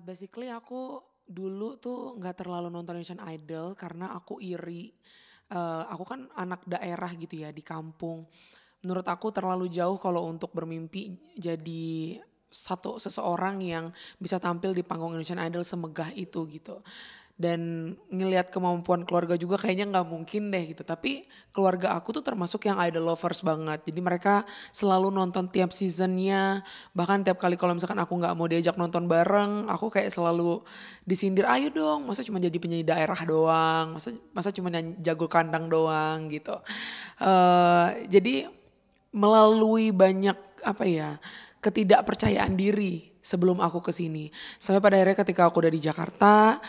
Basically aku dulu tuh nggak terlalu nonton Indonesian Idol karena aku iri. Aku kan anak daerah gitu ya di kampung. Menurut aku terlalu jauh kalau untuk bermimpi jadi seseorang yang bisa tampil di panggung Indonesian Idol semegah itu gitu. Dan ngelihat kemampuan keluarga juga kayaknya nggak mungkin deh gitu. Tapi keluarga aku tuh termasuk yang idol lovers banget. Jadi mereka selalu nonton tiap seasonnya. Bahkan tiap kali kalau misalkan aku nggak mau diajak nonton bareng, aku kayak selalu disindir, ayo dong, masa cuma jadi penyanyi daerah doang, masa masa cuma nyanyi jago kandang doang gitu. Jadi melalui banyak apa ya, ketidakpercayaan diri sebelum aku ke sini. Sampai pada akhirnya ketika aku udah di Jakarta,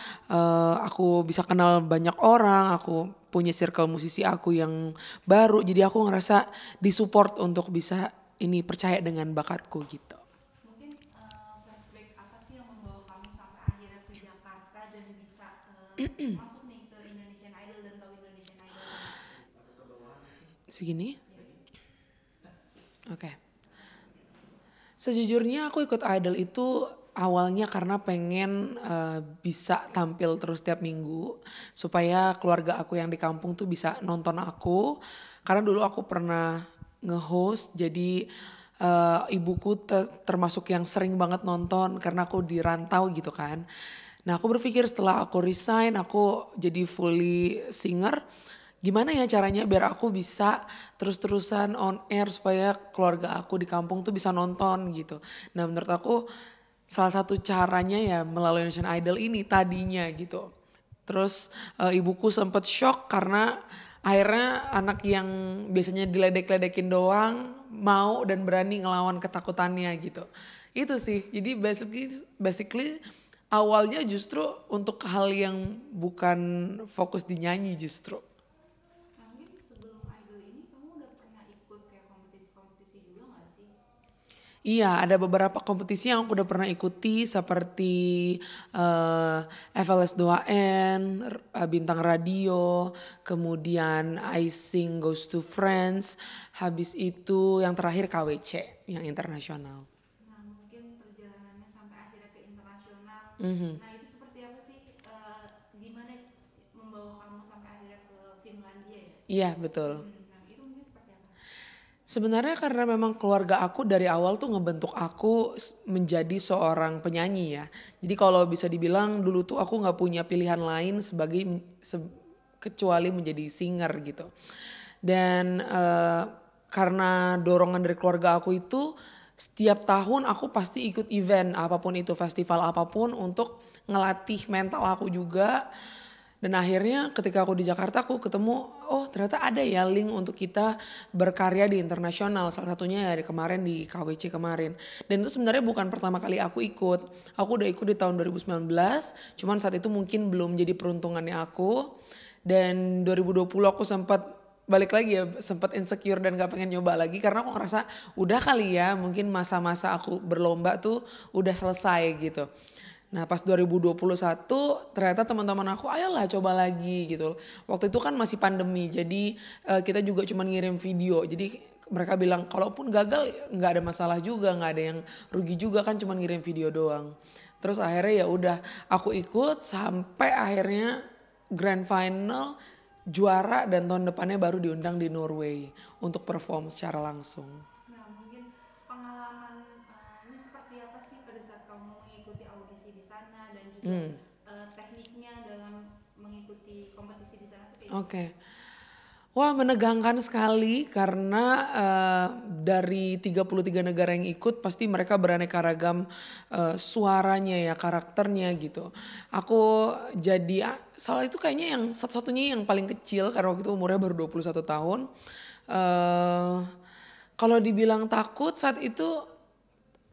aku bisa kenal banyak orang, aku punya circle musisi aku yang baru, jadi aku ngerasa disupport untuk bisa ini percaya dengan bakatku gitu. Mungkin flashback apa sih yang membawa kamu sampai akhirnya ke Jakarta dan bisa masuk nih ke Indonesian Idol dan tahu Indonesian Idol ini? Segini? Ya. Oke. Sejujurnya aku ikut idol itu awalnya karena pengen bisa tampil terus tiap minggu supaya keluarga aku yang di kampung tuh bisa nonton aku. Karena dulu aku pernah nge-host, jadi ibuku termasuk yang sering banget nonton karena aku di rantau gitu kan. Nah aku berpikir setelah aku resign, aku jadi fully singer, gimana ya caranya biar aku bisa terus-terusan on air supaya keluarga aku di kampung tuh bisa nonton gitu. Nah menurut aku salah satu caranya ya melalui Indonesian Idol ini tadinya gitu. Terus ibuku sempet shock karena akhirnya anak yang biasanya diledek-ledekin doang mau dan berani ngelawan ketakutannya gitu. Itu sih. Jadi basically awalnya justru untuk hal yang bukan fokus di nyanyi justru. Nah mungkin sebelum Idol ini kamu udah pernah ikut kayak kompetisi-kompetisi juga nggak sih? Iya, ada beberapa kompetisi yang aku udah pernah ikuti seperti eh, FLS 2N, Bintang Radio, kemudian I Sing Goes to Friends, habis itu yang terakhir KWC yang internasional. Nah mungkin perjalanannya sampai akhirnya ke internasional. Mhm. Nah itu seperti apa sih? Gimana membawa kamu sampai akhirnya ke Finlandia ya? Iya, betul. Nah itu mungkin seperti apa? Sebenarnya karena memang keluarga aku dari awal tuh ngebentuk aku menjadi seorang penyanyi ya. Jadi kalau bisa dibilang dulu tuh aku nggak punya pilihan lain kecuali menjadi singer gitu. Dan karena dorongan dari keluarga aku itu setiap tahun aku pasti ikut event apapun itu, festival apapun untuk ngelatih mental aku juga. Dan akhirnya ketika aku di Jakarta aku ketemu, oh ternyata ada ya link untuk kita berkarya di internasional. Salah satunya ya kemarin di KWC kemarin. Dan itu sebenarnya bukan pertama kali aku ikut. Aku udah ikut di tahun 2019, cuman saat itu mungkin belum jadi peruntungannya aku. Dan 2020 aku sempat balik lagi ya, sempat insecure dan gak pengen nyoba lagi karena aku ngerasa udah kali ya mungkin masa-masa aku berlomba tuh udah selesai gitu. Nah pas 2021 ternyata teman-teman aku ayolah coba lagi gitu. Waktu itu kan masih pandemi jadi kita juga cuma ngirim video. Jadi mereka bilang kalaupun gagal nggak ada masalah juga, nggak ada yang rugi juga kan cuma ngirim video doang. Terus akhirnya ya udah aku ikut sampai akhirnya grand final juara dan tahun depannya baru diundang di Norway untuk perform secara langsung. Nah, mungkin pengalaman ini seperti apa sih pada saat kamu mengikuti audisi di sana dan juga tekniknya dalam mengikuti kompetisi di sana tuh kayak gimana? Oke. Wah menegangkan sekali karena dari 33 negara yang ikut pasti mereka beraneka ragam suaranya ya, karakternya gitu. Aku jadi salah itu kayaknya yang satu-satunya yang paling kecil karena waktu itu umurnya baru 21 tahun. eh Kalau dibilang takut saat itu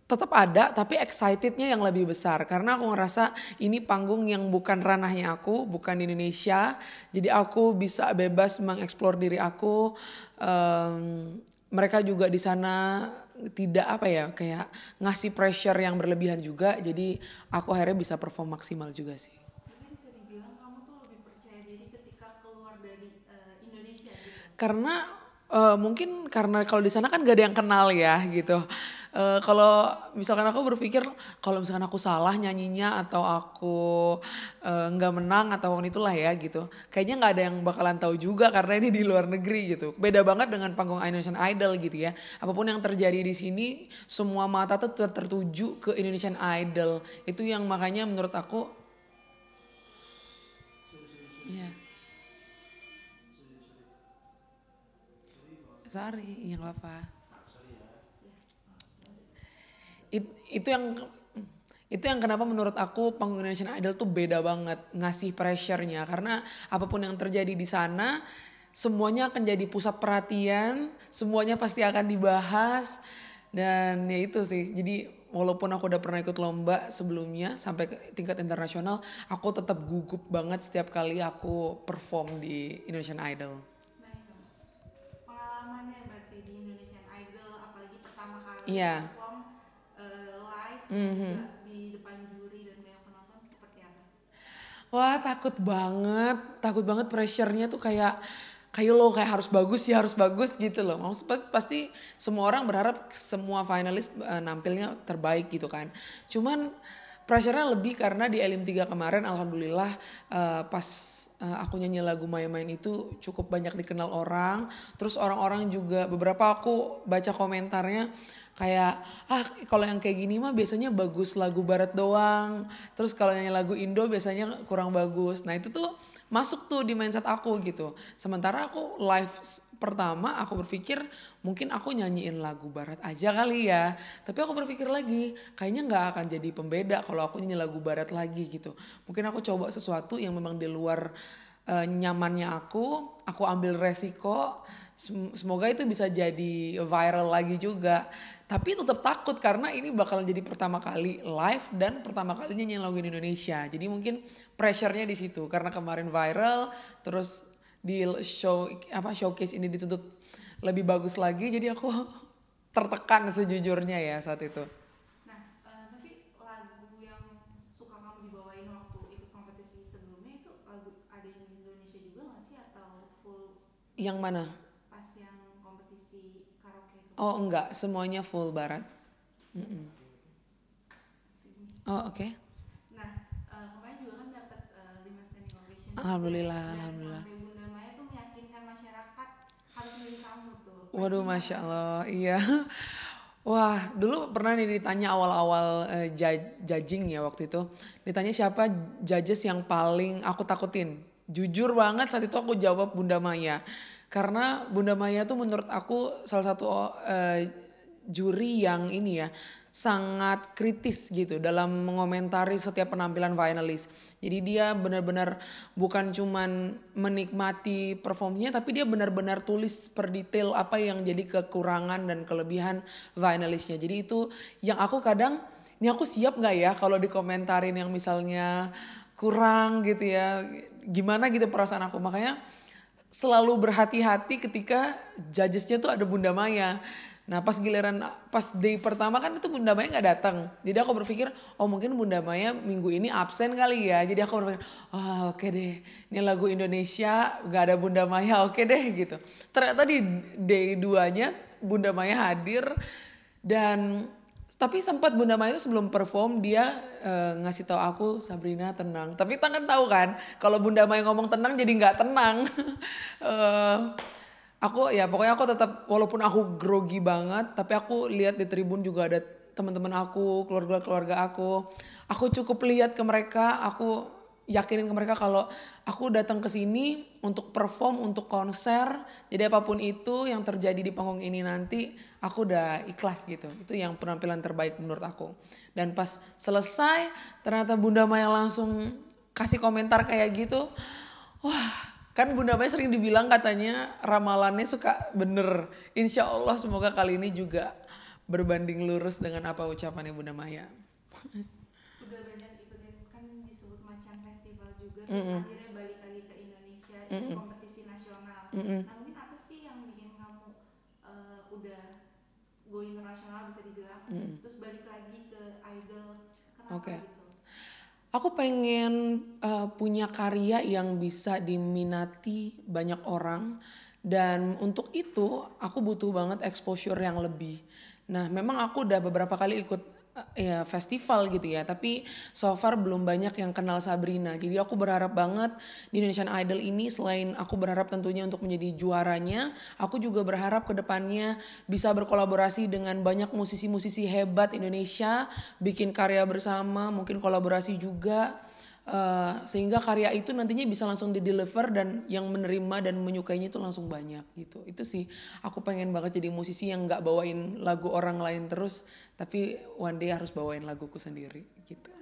tetap ada tapi excitednya yang lebih besar karena aku ngerasa ini panggung yang bukan ranahnya aku, bukan di Indonesia, jadi aku bisa bebas mengeksplor diri aku. Mereka juga di sana tidak apa ya kayak ngasih pressure yang berlebihan juga, jadi aku akhirnya bisa perform maksimal juga sih. Berarti bisa dibilang kamu tuh lebih percaya diri ketika keluar dari Indonesia gitu. Karena mungkin karena kalau di sana kan gak ada yang kenal ya gitu. Kalau misalkan aku berpikir kalau misalkan aku salah nyanyinya atau aku nggak menang atau itulah ya gitu, kayaknya nggak ada yang bakalan tahu juga karena ini di luar negeri gitu. Beda banget dengan panggung Indonesian Idol gitu ya. Apapun yang terjadi di sini, semua mata tuh tertuju ke Indonesian Idol. Itu yang makanya menurut aku, ya, sorry, ya nggak apa. Itu yang kenapa menurut aku panggung Indonesian Idol tuh beda banget ngasih pressure-nya karena apapun yang terjadi di sana semuanya akan jadi pusat perhatian, semuanya pasti akan dibahas dan ya itu sih. Jadi walaupun aku udah pernah ikut lomba sebelumnya sampai ke tingkat internasional, aku tetap gugup banget setiap kali aku perform di Indonesian Idol. Nah itu pengalamannya berarti di Indonesian Idol, apalagi pertama kali Iya. perform live Mhm. juga di depan juri dan banyak penonton, seperti apa? Wah takut banget pressure-nya tuh kayak kayak lo kayak harus bagus gitu loh. Maksud pasti semua orang berharap semua finalis nampilnya terbaik gitu kan. Cuman pressure-nya lebih karena di Elim 3 kemarin alhamdulillah pas aku nyanyi lagu Maya Main itu cukup banyak dikenal orang. Terus orang-orang juga beberapa aku baca komentarnya kayak kalau yang kayak gini mah biasanya bagus lagu barat doang. Terus kalau nyanyi lagu Indo biasanya kurang bagus. Nah itu tuh masuk tuh di mindset aku gitu. Sementara aku live pertama aku berpikir mungkin aku nyanyiin lagu barat aja kali ya. Tapi aku berpikir lagi kayaknya nggak akan jadi pembeda kalau aku nyanyi lagu barat lagi gitu. Mungkin aku coba sesuatu yang memang di luar nyamannya aku ambil resiko. Semoga itu bisa jadi viral lagi juga. Tapi tetap takut karena ini bakalan jadi pertama kali live dan pertama kalinya nyanyi lagu di Indonesia. Jadi mungkin pressure-nya di situ karena kemarin viral terus di showcase ini dituntut lebih bagus lagi jadi aku tertekan sejujurnya ya saat itu. Nah, tapi lagu yang suka kamu dibawain waktu ikut kompetisi sebelumnya itu lagu ada yang di Indonesia juga nggak sih, atau full Yang mana? pas yang kompetisi karaoke itu? Oh enggak, semuanya full barat. Mm-mm. Oh oke. Nah, kemarin juga kan dapat 5 standing ovation Alhamdulillah, dan alhamdulillah. sampai Bunda Maya tuh meyakinkan masyarakat harus milih kamu tuh. Waduh, masya Allah, iya. Wah, dulu pernah nih ditanya awal-awal judging ya waktu itu. Ditanya siapa judges yang paling aku takutin. Jujur banget saat itu aku jawab Bunda Maya. Karena Bunda Maya tuh menurut aku salah satu juri yang ini ya sangat kritis gitu dalam mengomentari setiap penampilan finalis. Jadi dia benar-benar bukan cuman menikmati performnya tapi dia benar-benar tulis per detail apa yang jadi kekurangan dan kelebihan finalisnya. Jadi itu yang aku kadang ini aku siap nggak ya kalau dikomentarin yang misalnya kurang gitu ya. Gimana gitu perasaan aku. Makanya selalu berhati-hati ketika judgesnya tuh ada Bunda Maya. Nah pas day pertama kan itu Bunda Maya nggak datang. Jadi aku berpikir oh mungkin Bunda Maya minggu ini absen kali ya. Jadi aku berpikir oh oke deh ini lagu Indonesia nggak ada Bunda Maya oke deh gitu. Ternyata di day 2-nya Bunda Maya hadir dan tapi sempat Bunda Maya itu sebelum perform dia ngasih tahu aku Sabrina tenang. Tapi kan tahu kan kalau Bunda Maya ngomong tenang jadi nggak tenang. Eh, aku ya pokoknya aku tetap walaupun aku grogi banget tapi aku lihat di tribun juga ada teman-teman aku, keluarga-keluarga aku. Aku cukup lihat ke mereka, aku yakinin ke mereka kalau aku datang ke sini untuk perform, untuk konser. Jadi apapun itu yang terjadi di panggung ini nanti aku udah ikhlas gitu. Itu yang penampilan terbaik menurut aku. Dan pas selesai ternyata Bunda Maya langsung kasih komentar kayak gitu. Wah, kan Bunda Maya sering dibilang katanya ramalannya suka bener. Insya Allah semoga kali ini juga berbanding lurus dengan apa ucapannya Bunda Maya. Udah banyak ikutin kan disebut macan festival juga, terus akhirnya balik lagi ke Indonesia itu kompetisi nasional. Nah mungkin apa sih yang bikin kamu udah go internasional bisa dibilang, terus balik lagi ke idol, kenapa Oke. gitu? Aku pengen punya karya yang bisa diminati banyak orang dan untuk itu aku butuh banget exposure yang lebih. Nah, memang aku udah beberapa kali ikut ya festival gitu ya, tapi so far belum banyak yang kenal Sabrina. Jadi aku berharap banget di Indonesian Idol ini, selain aku berharap tentunya untuk menjadi juaranya, aku juga berharap kedepannya bisa berkolaborasi dengan banyak musisi-musisi hebat Indonesia, bikin karya bersama, mungkin kolaborasi juga. Sehingga karya itu nantinya bisa langsung di deliver dan yang menerima dan menyukainya itu langsung banyak gitu. Itu sih aku pengen banget jadi musisi yang nggak bawain lagu orang lain terus, tapi one day harus bawain laguku sendiri gitu.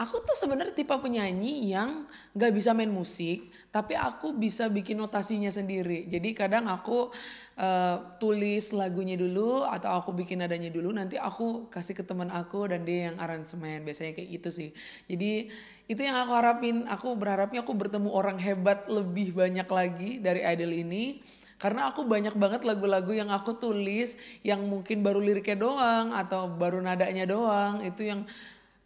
Aku tuh sebenarnya tipe penyanyi yang nggak bisa main musik, tapi aku bisa bikin notasinya sendiri. Jadi kadang aku tulis lagunya dulu atau aku bikin nadanya dulu, nanti aku kasih ke teman aku dan dia yang aransemen. Biasanya kayak gitu sih. Jadi itu yang aku harapin. Aku berharapnya aku bertemu orang hebat lebih banyak lagi dari Idol ini. Karena aku banyak banget lagu-lagu yang aku tulis yang mungkin baru liriknya doang atau baru nadanya doang. Itu yang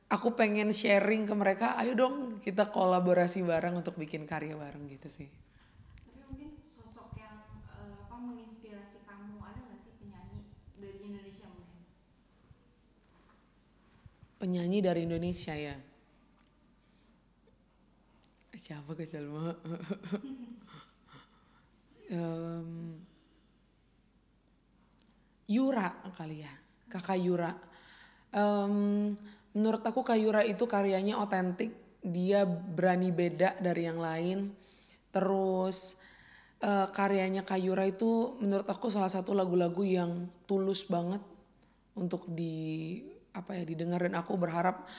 aku pengen sharing ke mereka, ayo dong kita kolaborasi bareng untuk bikin karya bareng gitu sih. Tapi mungkin sosok yang menginspirasi kamu, ada nggak sih penyanyi dari Indonesia mungkin? Penyanyi dari Indonesia ya. Siapa ke Salma? Yura kali ya, Kakak Yura. Menurut aku Kak Yura itu karyanya otentik, dia berani beda dari yang lain. Terus karyanya Kak Yura itu menurut aku salah satu lagu-lagu yang tulus banget untuk didengar, dan aku berharap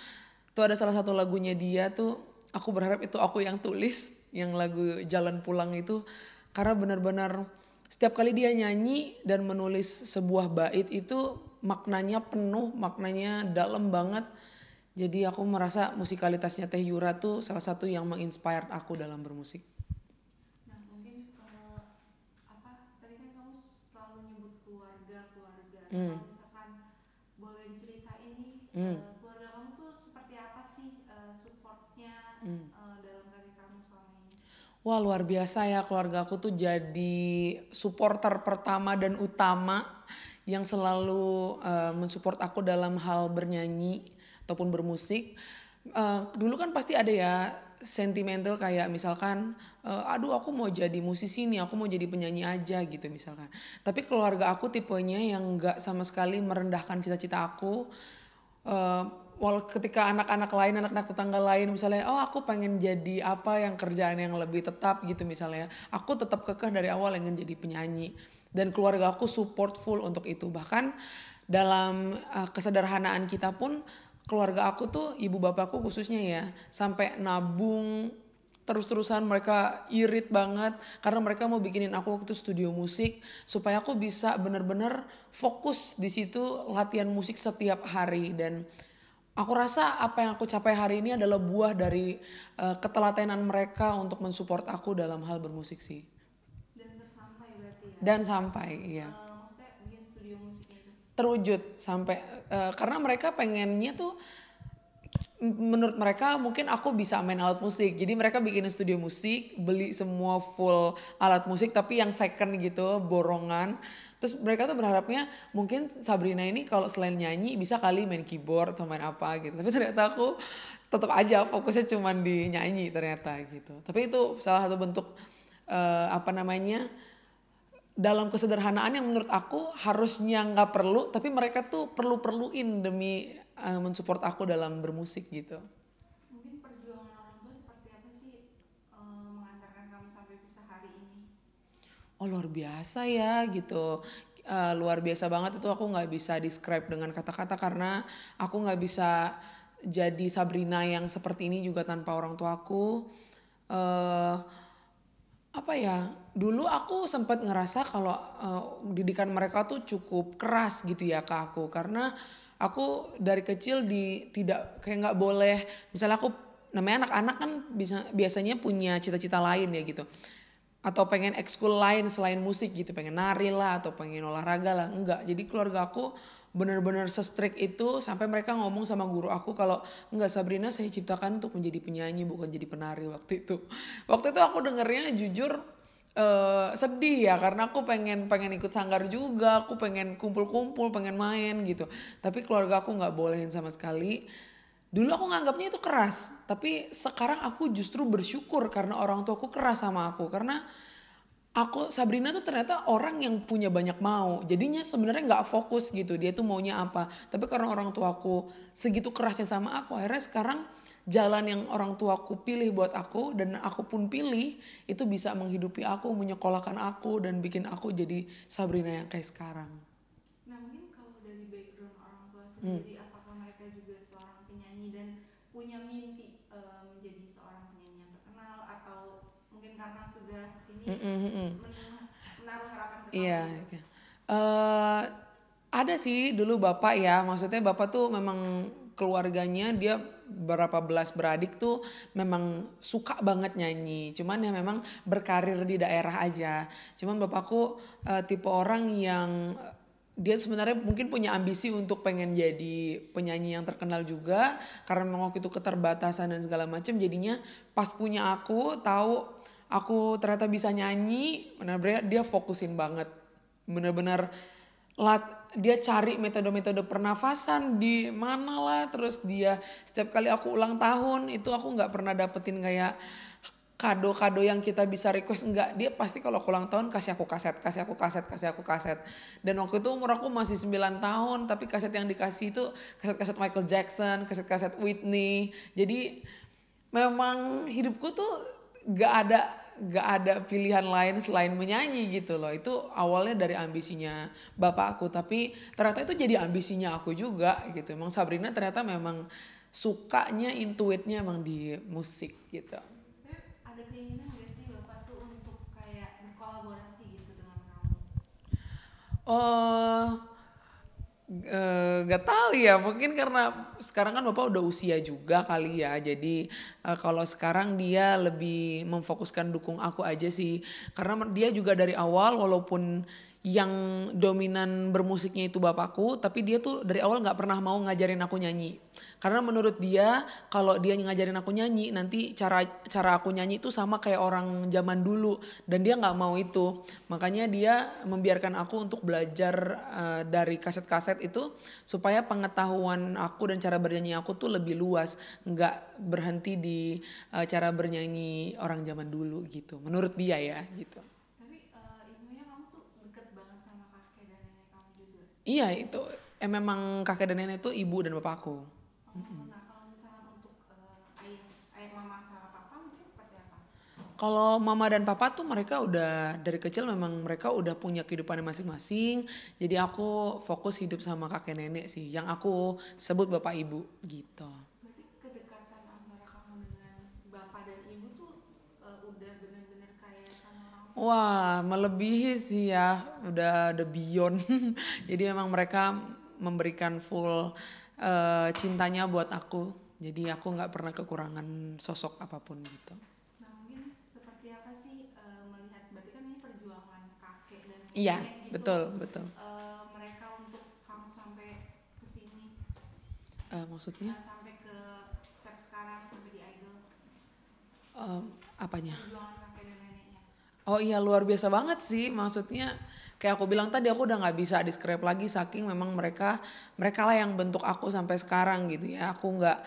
tuh ada salah satu lagunya dia tuh, aku berharap itu aku yang tulis, yang lagu Jalan Pulang itu, karena benar-benar setiap kali dia nyanyi dan menulis sebuah bait itu maknanya penuh, maknanya dalam banget. Jadi aku merasa musikalitasnya Teh Yura tuh salah satu yang menginspire aku dalam bermusik. Nah mungkin tadi kan kamu selalu nyebut keluarga. Kalau misalkan boleh diceritain nih, keluarga kamu tuh seperti apa sih supportnya dalam karir kamu selama ini? Wah, luar biasa ya, keluarga aku tuh jadi supporter pertama dan utama yang selalu mensupport aku dalam hal bernyanyi ataupun bermusik. Dulu kan pasti ada ya sentimental, kayak misalkan aduh aku mau jadi musisi nih, aku mau jadi penyanyi aja gitu misalkan. Tapi keluarga aku tipenya yang gak sama sekali merendahkan cita-cita aku. Walau ketika anak-anak lain, anak-anak tetangga lain misalnya, oh aku pengen jadi apa yang kerjaan yang lebih tetap gitu misalnya, aku tetap kekeh dari awal ingin jadi penyanyi, dan keluarga aku support full untuk itu. Bahkan dalam kesederhanaan kita pun, keluarga aku tuh, ibu bapakku khususnya ya, sampai nabung terus-terusan. Mereka irit banget karena mereka mau bikinin aku waktu itu studio musik supaya aku bisa benar-benar fokus di situ latihan musik setiap hari. Dan aku rasa apa yang aku capai hari ini adalah buah dari ketelatenan mereka untuk mensupport aku dalam hal bermusik sih. Dan tersampai berarti ya? Dan sampai, iya. Maksudnya bikin studio musik itu? Terwujud sampai, karena mereka pengennya tuh, menurut mereka mungkin aku bisa main alat musik. Jadi mereka bikin studio musik, beli semua full alat musik tapi yang second gitu, borongan. Terus mereka tuh berharapnya mungkin Sabrina ini kalau selain nyanyi bisa kali main keyboard atau main apa gitu. Tapi ternyata aku tetap aja fokusnya cuma di nyanyi ternyata gitu. Tapi itu salah satu bentuk dalam kesederhanaan yang menurut aku harusnya nggak perlu, tapi mereka tuh perluin demi mensupport aku dalam bermusik gitu. Mungkin perjuangan orang tua seperti apa sih mengantarkan kamu sampai bisa hari ini? Oh luar biasa ya gitu. Luar biasa banget itu, aku nggak bisa describe dengan kata-kata karena aku nggak bisa jadi Sabrina yang seperti ini juga tanpa orang tuaku. Dulu aku sempat ngerasa kalau didikan mereka tuh cukup keras gitu ya ke aku, karena aku dari kecil tidak kayak nggak boleh, misalnya aku, namanya anak-anak kan biasanya punya cita-cita lain ya gitu, atau pengen ekskul lain selain musik gitu, pengen nari lah atau pengen olahraga lah, enggak. Jadi keluarga aku benar-benar se-strict itu sampai mereka ngomong sama guru aku kalau enggak, Sabrina saya ciptakan untuk menjadi penyanyi bukan jadi penari waktu itu. Waktu itu aku dengernya jujur sedih ya karena aku pengen ikut sanggar juga, aku pengen kumpul-kumpul, pengen main gitu. Tapi keluarga aku nggak bolehin sama sekali. Dulu aku nganggapnya itu keras, tapi sekarang aku justru bersyukur karena orang tua aku keras sama aku karena Sabrina tuh ternyata orang yang punya banyak mau. Jadinya sebenarnya nggak fokus gitu. Dia tuh maunya apa. Tapi karena orang tua aku segitu kerasnya sama aku, akhirnya sekarang jalan yang orang tuaku pilih buat aku dan aku pun pilih itu bisa menghidupi aku, menyekolahkan aku dan bikin aku jadi Sabrina yang kayak sekarang. Nah mungkin kalau dari background orang tua sendiri, apakah mereka juga seorang penyanyi dan punya mimpi menjadi seorang penyanyi yang terkenal, atau mungkin karena sudah ini menaruh harapan ke kamu? Iya. Eh, ada sih dulu bapak ya, maksudnya bapak tuh memang keluarganya dia berapa belas beradik tuh memang suka banget nyanyi. Cuman ya memang berkarir di daerah aja. Cuman bapakku tipe orang yang dia sebenarnya mungkin punya ambisi untuk pengen jadi penyanyi yang terkenal juga karena memang waktu itu keterbatasan dan segala macam, jadinya pas punya aku tahu aku ternyata bisa nyanyi, benar-benar dia fokusin banget, benar-benar dia cari metode-metode pernafasan di mana lah, terus dia setiap kali aku ulang tahun itu aku nggak pernah dapetin kayak kado-kado yang kita bisa request, enggak, dia pasti kalau aku ulang tahun kasih aku kaset. Dan waktu itu umur aku masih 9 tahun tapi kaset yang dikasih itu kaset-kaset Michael Jackson, kaset-kaset Whitney. Jadi memang hidupku tuh gak ada pilihan lain selain menyanyi gitu loh. Itu awalnya dari ambisinya bapakku, tapi ternyata itu jadi ambisinya aku juga gitu. Emang Sabrina ternyata memang sukanya, intuitnya emang di musik gitu. Ada keinginan nggak sih bapak tuh untuk kayak berkolaborasi gitu dengan kamu? Oh, gak tahu ya, mungkin karena sekarang kan bapak udah usia juga kali ya, jadi kalau sekarang dia lebih memfokuskan dukung aku aja sih, karena dia juga dari awal walaupun yang dominan bermusiknya itu bapakku, tapi dia tuh dari awal nggak pernah mau ngajarin aku nyanyi, karena menurut dia kalau dia ngajarin aku nyanyi nanti cara aku nyanyi itu sama kayak orang zaman dulu, dan dia nggak mau itu. Makanya dia membiarkan aku untuk belajar dari kaset-kaset itu supaya pengetahuan aku dan cara bernyanyi aku tuh lebih luas, nggak berhenti di cara bernyanyi orang zaman dulu gitu. Menurut dia ya gitu. Tapi ibunya kamu tuh deket banget sama kakek dan nenek kamu juga. Iya itu memang kakek dan nenek itu ibu dan bapakku. Nah kalau misalnya untuk ayah mama sama papa mungkin seperti apa? Kalau mama dan papa tuh mereka udah dari kecil memang mereka udah punya kehidupannya masing-masing. Jadi aku fokus hidup sama kakek nenek sih, yang aku sebut bapak ibu gitu. Berarti kedekatan antara kamu dengan bapak dan ibu tuh udah benar-benar kayak sama orang tua. Wah, melebihi sih ya, udah beyond. Jadi memang mereka memberikan full cintanya buat aku. Jadi aku nggak pernah kekurangan sosok apapun gitu. Nah mungkin seperti apa sih melihat, berarti kan ini perjuangan kakek dan Iya, nenek gitu, betul. mereka untuk kamu sampai ke sini, Maksudnya sampai ke step sekarang, sampai di idol, apanya? perjuangan kakek dan neneknya. Oh iya, luar biasa banget sih, maksudnya kayak aku bilang tadi, aku udah nggak bisa describe lagi saking memang mereka lah yang bentuk aku sampai sekarang gitu ya. Aku nggak,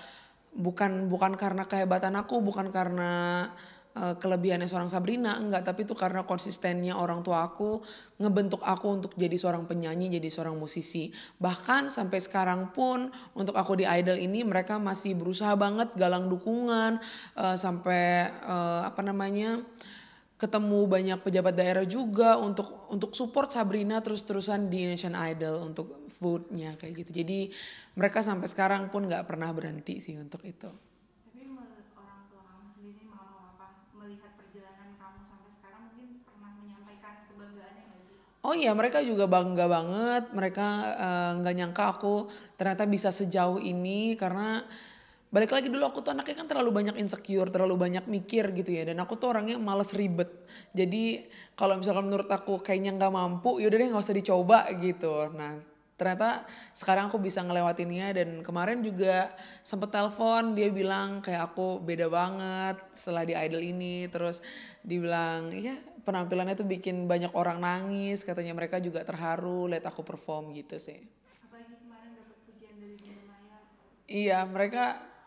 bukan karena kehebatan aku, bukan karena kelebihannya seorang Sabrina, enggak, tapi itu karena konsistennya orang tua aku ngebentuk aku untuk jadi seorang penyanyi, jadi seorang musisi. Bahkan sampai sekarang pun untuk aku di Idol ini mereka masih berusaha banget galang dukungan, sampai apa namanya, ketemu banyak pejabat daerah juga untuk support Sabrina terus-terusan di Indonesian Idol untuk vote-nya kayak gitu. Jadi mereka sampai sekarang pun nggak pernah berhenti sih untuk itu. Tapi orang tua kamu sendiri, mama papa, melihat perjalanan kamu sampai sekarang mungkin pernah menyampaikan kebanggaannya nggak sih? Oh iya, mereka juga bangga banget. Mereka nggak nyangka aku ternyata bisa sejauh ini, karena balik lagi dulu aku tuh anaknya kan terlalu banyak insecure, terlalu banyak mikir gitu ya. Dan aku tuh orangnya males ribet. Jadi kalau misalkan menurut aku kayaknya nggak mampu, yaudah deh nggak usah dicoba gitu. Nah ternyata sekarang aku bisa ngelewatinnya, dan kemarin juga sempet telepon, dia bilang kayak aku beda banget setelah di Idol ini. Terus dibilang iya penampilannya tuh bikin banyak orang nangis, katanya mereka juga terharu lihat aku perform gitu sih. Apalagi kemarin dapat pujian dari Bunda Maya. Iya,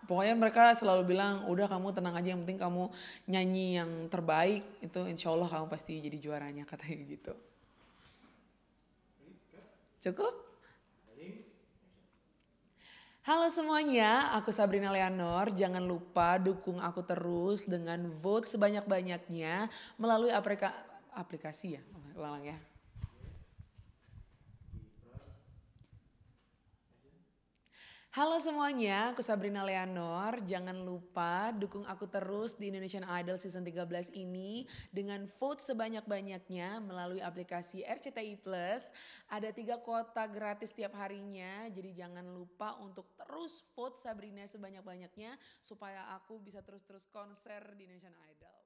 pokoknya mereka selalu bilang, udah kamu tenang aja, yang penting kamu nyanyi yang terbaik, itu insya Allah kamu pasti jadi juaranya, katanya gitu. Cukup? Halo semuanya, aku Sabrina Leonor. Jangan lupa dukung aku terus dengan vote sebanyak-banyaknya melalui aplikasi ya, ulang ya. Halo semuanya, aku Sabrina Leonor. Jangan lupa dukung aku terus di Indonesian Idol Season 13 ini dengan vote sebanyak-banyaknya melalui aplikasi RCTI Plus. Ada 3 kuota gratis tiap harinya, jadi jangan lupa untuk terus vote Sabrina sebanyak-banyaknya supaya aku bisa terus-terus konser di Indonesian Idol.